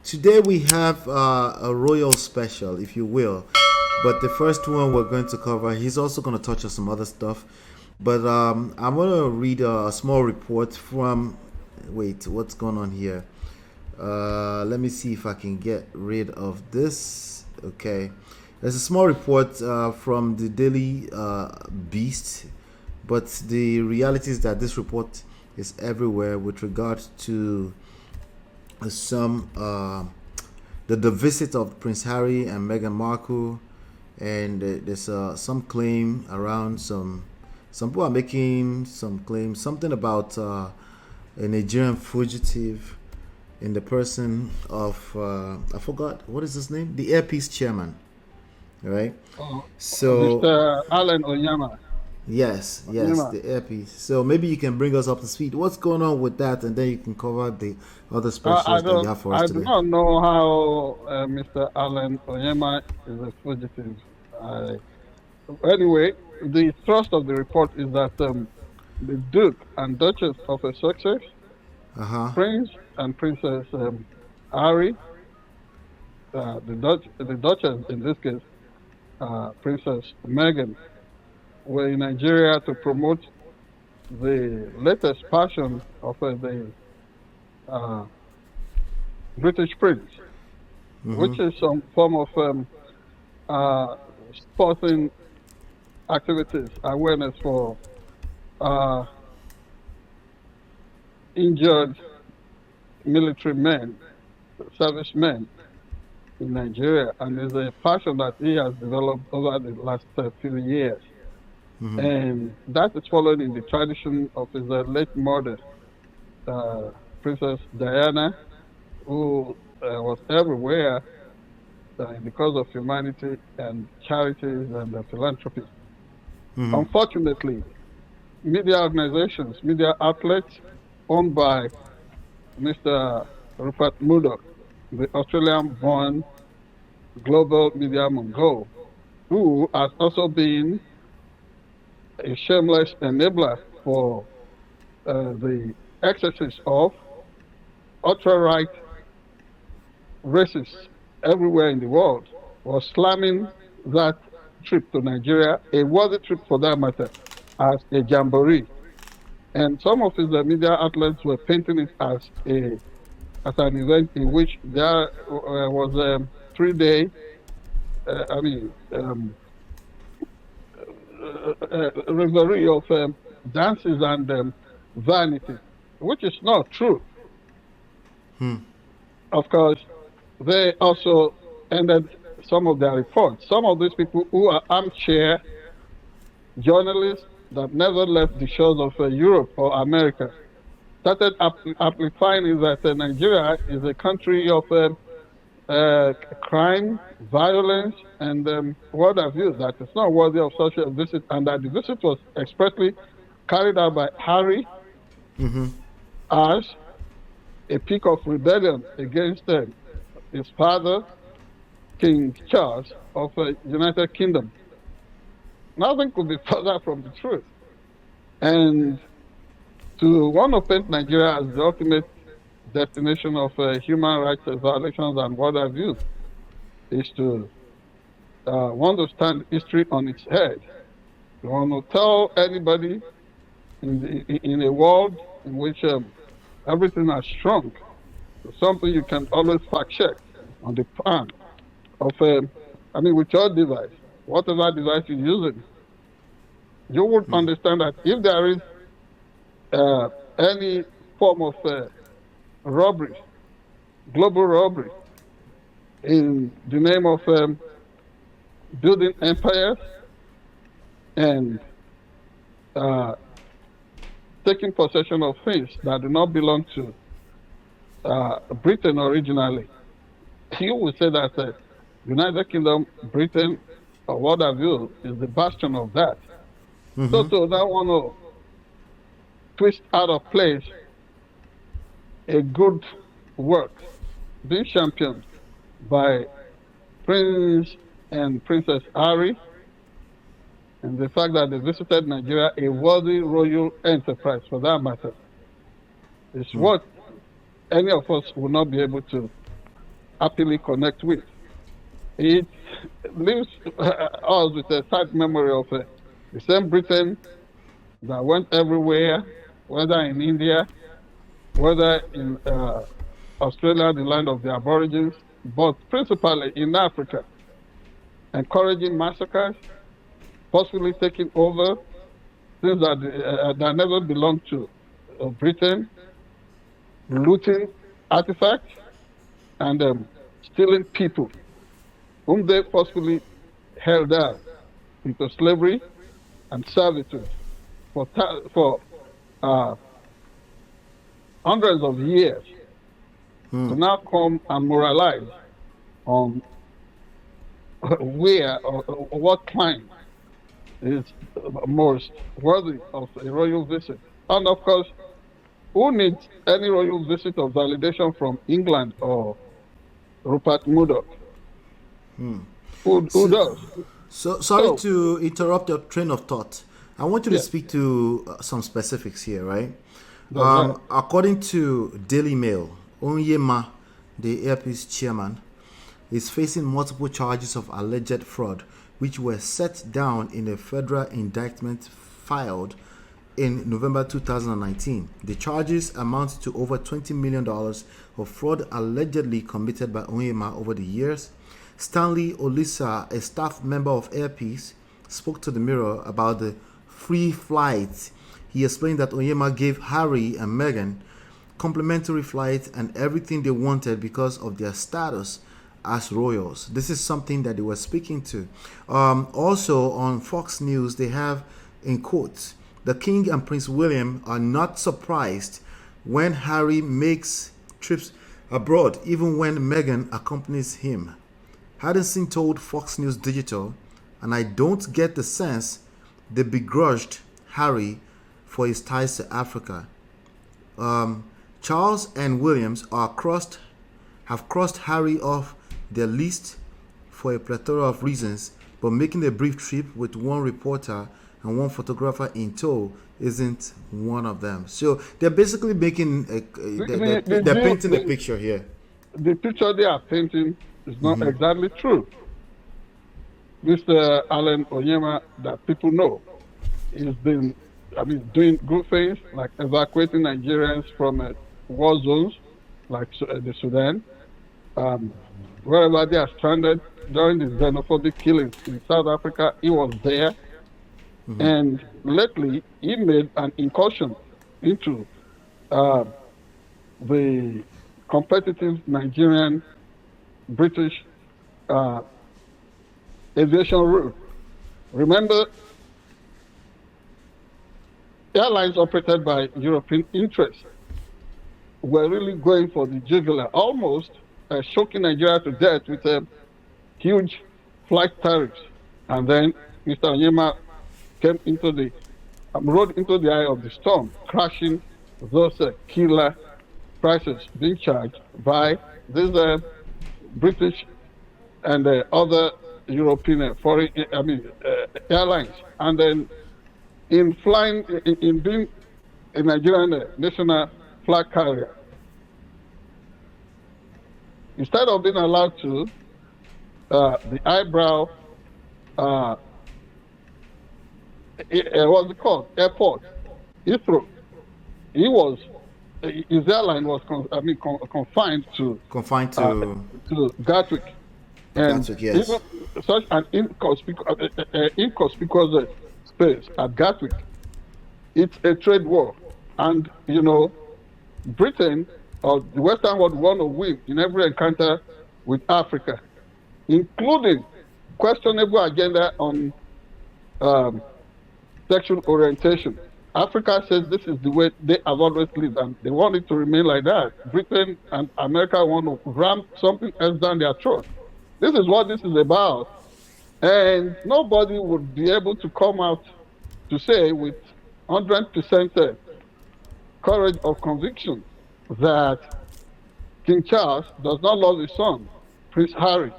Today we have a royal special, if you will. But the first one we're going to cover, he's also going to touch on some other stuff. But I'm going to read a small report from. Wait, what's going on here? Let me see if I can get rid of this. Okay. There's a small report from the Daily Beast, but the reality is that this report is everywhere with regard to some the visit of Prince Harry and Meghan Markle, and there's some claim around some people are making some claims, something about a Nigerian fugitive in the person of I forgot what is his name, the Airpeace chairman, right? Oh, So Mr. Allen Onyama. yes, Onyema. the Airpiece. So maybe you can bring us up to speed. What's going on with that, and then you can cover the other specials that you have for us I do today. not know how Mr. Allen Onyema is a fugitive. I, anyway, the thrust of the report is that the Duke and Duchess of Sussex, Uh huh. Prince and Princess Harry, the Duchess in this case, Princess Meghan, were in Nigeria to promote the latest passion of the uh, British Prince, which is some form of uh, sporting activities, awareness for uh, injured military men, servicemen in Nigeria, and is a passion that he has developed over the last few years. And that is following in the tradition of his late mother, uh, Princess Diana, who was everywhere in the cause of humanity and charities and philanthropy. Unfortunately, media organizations, media outlets owned by Mr. Rupert Murdoch, the Australian-born global media mogul, who has also been a shameless enabler for the excesses of ultra-right racists everywhere in the world, was slamming that trip to Nigeria, a worthy trip for that matter, as a jamboree. And some of his media outlets were painting it as an event in which there was a 3 day, I mean, revelry of dances and vanity, which is not true. Of course, they also ended some of their reports. Some of these people who are armchair journalists that never left the shores of Europe or America started amplifying is that Nigeria is a country of crime, violence, and what have you, that is not worthy of such a visit, and that the visit was expressly carried out by Harry as a peak of rebellion against his father, King Charles of United Kingdom. Nothing could be further from the truth. And to want to paint Nigeria as the ultimate destination of human rights violations and what have you is to want to stand history on its head. You want to tell anybody in a world in which everything has shrunk to something you can always fact check on the pan of, with your device, whatever device you're using, you would understand that if there is uh, any form of robbery, global robbery, in the name of building empires and uh, taking possession of things that do not belong to Britain originally, you would say that United Kingdom, Britain, or what have you, is the bastion of that. So to now want to twist out of place a good work being championed by Prince and Princess Harry, and the fact that they visited Nigeria, a worthy royal enterprise for that matter, is what any of us will not be able to happily connect with. It leaves us with a sad memory of the same Britain that went everywhere, whether in India, whether in Australia, the land of the Aborigines, but principally in Africa, encouraging massacres, possibly taking over things that never belonged to Britain, looting artifacts, and stealing people whom they forcefully held out into slavery and servitude for uh, hundreds of years to now come and moralize on where or what kind is most worthy of a royal visit. And of course, who needs any royal visit of validation from England or Rupert Murdoch? Who does? So sorry to interrupt your train of thought. I want you to Yeah. speak to some specifics here, right? That's right. According to Daily Mail, Onyema, the Airpeace chairman, is facing multiple charges of alleged fraud, which were set down in a federal indictment filed in November 2019. The charges amount to over $20 million of fraud allegedly committed by Onyema over the years. Stanley Olisa, a staff member of Airpeace, spoke to the Mirror about the free flight. He explained that Onyema gave Harry and Meghan complimentary flights and everything they wanted because of their status as royals. This is something that they were speaking to. Also on Fox News, they have in quotes, the King and Prince William are not surprised when Harry makes trips abroad, even when Meghan accompanies him. Haddison told Fox News Digital, and I don't get the sense they begrudged Harry for his ties to Africa. Charles and Williams have crossed Harry off their list for a plethora of reasons, but making a brief trip with one reporter and one photographer in tow isn't one of them. So they're basically making they're painting the picture here. The picture they are painting is not exactly true. Mr. Alan Onyema, that people know, he's been, doing good things like evacuating Nigerians from war zones like the Sudan, wherever they are stranded during the xenophobic killings in South Africa. He was there, and lately he made an incursion into the competitive Nigerian British aviation route. Remember, airlines operated by European interests were really going for the jugular, almost choking Nigeria to death with huge flight tariffs. And then Mr. Onyema came rode into the eye of the storm, crashing those killer prices being charged by these British and other European foreign airlines. And then in flying, in being a Nigerian national flag carrier, instead of being allowed to the eyebrow what's it called, airport, Heathrow, his airline was confined to Gatwick. And Gatwick, yes. even such an inconspicuous space at Gatwick, it's a trade war. And, Britain or the Western world want to win in every encounter with Africa, including questionable agenda on sexual orientation. Africa says this is the way they have always lived, and they want it to remain like that. Britain and America want to ram something else down their throat. This is what this is about. And nobody would be able to come out to say with 100% courage of conviction that King Charles does not love his son, Prince Harry.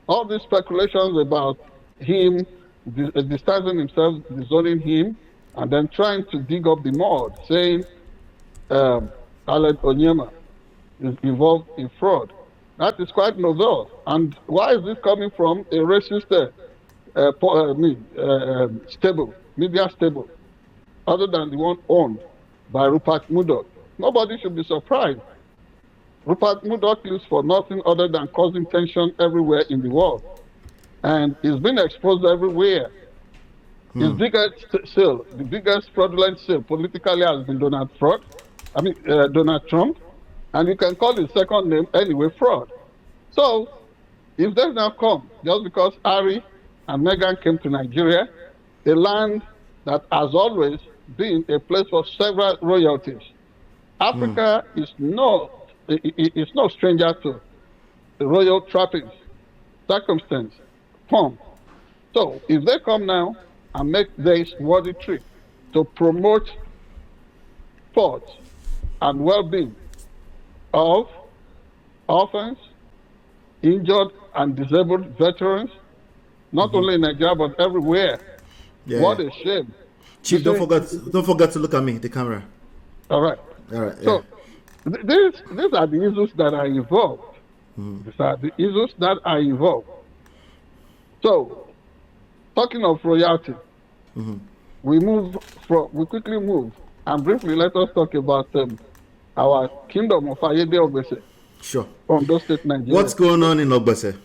All these speculations about him distancing himself, disowning him, and then trying to dig up the mud, saying Alan Onyema is involved in fraud. That is quite novel. And why is this coming from a racist stable, media stable, other than the one owned by Rupert Murdoch? Nobody should be surprised. Rupert Murdoch lives for nothing other than causing tension everywhere in the world. And it's been exposed everywhere. His biggest sale, the biggest fraudulent sale politically has been Donald Trump. And you can call his second name anyway, fraud. So if they now come, just because Harry and Meghan came to Nigeria, a land that has always been a place for several royalties. Africa is no stranger to the royal trappings, circumstance, pomp. So if they come now and make this worthy trip to promote thoughts and well-being of orphans, injured and disabled veterans, not only in Nigeria but everywhere. Yeah. What a shame. Chief, don't forget to look at me, the camera. All right. All right. Yeah. So these are the issues that are involved. These are the issues that are involved. So, talking of royalty, we quickly move and briefly let us talk about our kingdom of Ayede Ogbese. Sure. From those state Nigeria. What's going on in Ogbese?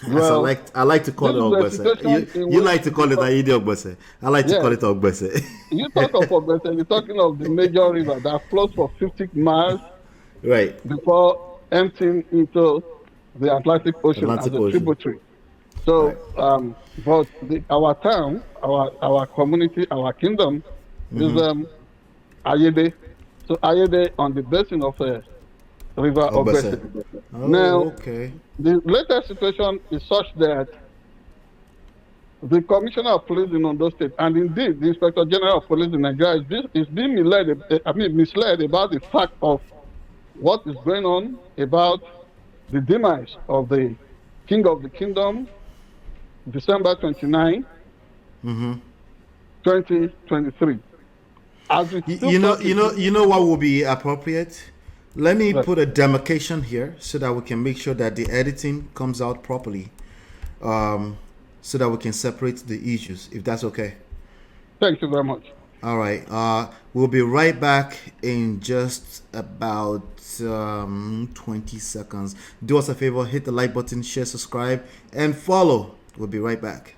Well, I like to call it Ogbese. You like to call it Ayede Ogbese. I like to call it Ogbese. You talk of Ogbese, you're talking of the major river that flows for 50 miles, right, before emptying into the Atlantic Ocean as a tributary. So, right. But our town, our community, our kingdom is Ayede. So Ayede on the basin of River Ogbese. Oh, now, okay. The latest situation is such that the Commissioner of Police in Ondo State, and indeed the Inspector General of Police in Nigeria, is being misled about the fact of what is going on about the demise of the King of the Kingdom, December 29, 2023. You know what will be appropriate? Let me put a demarcation here so that we can make sure that the editing comes out properly, so that we can separate the issues, if that's okay. Thank you very much. All right. We'll be right back in just about 20 seconds. Do us a favor, hit the like button, share, subscribe, and follow. We'll be right back.